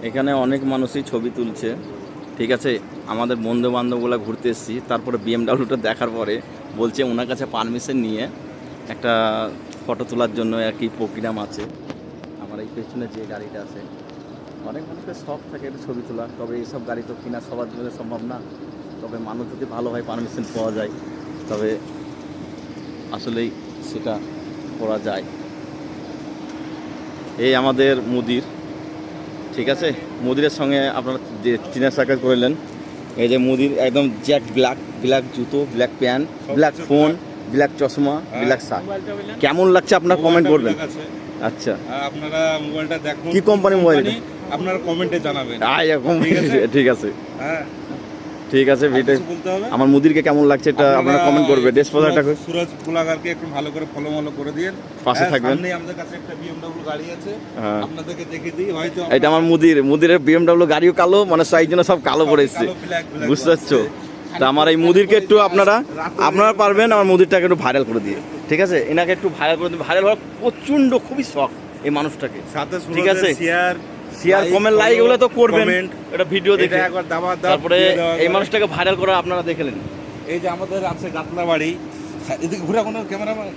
এখানে অনেক মানুষই ছবি তুলছে, ঠিক আছে। আমাদের বন্ধু বান্ধবগুলো ঘুরতে এসেছি, তারপরে বিএমডাব্লিউটা দেখার পরে বলছে ওনার কাছে পারমিশন নিয়ে একটা ফটো তোলার জন্য আর কি প্রোগ্রাম আছে। আমার এই পেছনে যে গাড়িটা আছে, অনেক মানুষের শখ থাকে একটা ছবি তোলা, তবে এইসব গাড়ি তো কিনা সবার জন্য সম্ভব না। তবে মানুষ যদি ভালোভাবে পারমিশন পাওয়া যায় তবে আসলেই সেটা করা যায়। এই আমাদের মুদির, ঠিক আছে। মুদিরের সঙ্গে আপনারা যে চিনা সাক্ষাৎ করলেন, এই যে মুদির একদম জ্যাক ব্ল্যাক জুতো, black pant, black phone, black চশমা, ব্ল্যাক শার্ট। কেমন লাগছে আপনার কমেন্ট করবেন। আচ্ছা, আপনারা মোবাইলটা দেখুন, কি কোম্পানি মোবাইল আপনারা কমেন্টে জানাবেন। ঠিক আছে, হ্যাঁ ঠিক আছে। ভিডিও বলতে হবে আমার মুদিরকে কেমন লাগছে এটা আপনারা কমেন্ট করবে। ডেসপোজারটা সুরজ কুলাগারকে একটু ভালো করে ফলো করে দিন, পাশে থাকবেন। সামনে আমাদের কাছে একটা বিএমডব্লিউ গাড়ি আছে, আপনাদেরকে দেখিয়ে দিই। হয়তো এটা আমার মুদিরের বিএমডব্লিউ গাড়িও কালো, মানে সাইজ জন্য সব কালো পড়ে এসছে, বুঝতে পারছো। তা আমার এই মুদিরকে একটু আপনারা পারবেন আমার মুদিরটাকে একটু ভাইরাল করে দিয়ে, ঠিক আছে। এনাকে একটু ভাইরাল করে দিন। ভাইরাল হওয়ার প্রচন্ড খুবই শখ এই মানুষটাকে, সাথে ঠিক আছে। শেয়ার কমেন্ট লাইক এগুলো তো করবেন, এটা ভিডিও দেখে একবার তারপরে এই মানুষটাকে ভাইরাল করা আপনারা দেখলেন। এই যে আমাদের আছে গাতলা বাড়ি, এদিকে ঘুরে কোনো ক্যামেরাম্যান,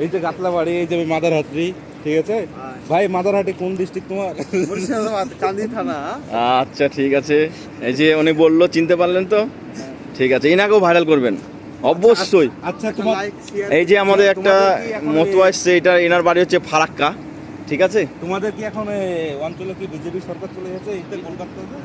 এই যে গাতলা বাড়ি, এই যে মাদারহাটি, ঠিক আছে ভাই। মাদারহাটি কোন ডিস্ট্রিক্ট তোমার? কান্দি থানা। আচ্ছা, ঠিক আছে। এই যে উনি বললো, চিনতে পারলেন তো, ঠিক আছে। এনাকেও ভাইরাল করবেন অবশ্যই। আচ্ছা তোমার এই যে আমাদের একটা মতো আসছে, এটা এনার বাড়ি হচ্ছে ফারাক্কা, ঠিক আছে। তোমাদের কি এখন অঞ্চলে কি বিজেপি সরকার চলে গেছে কলকাতাতে?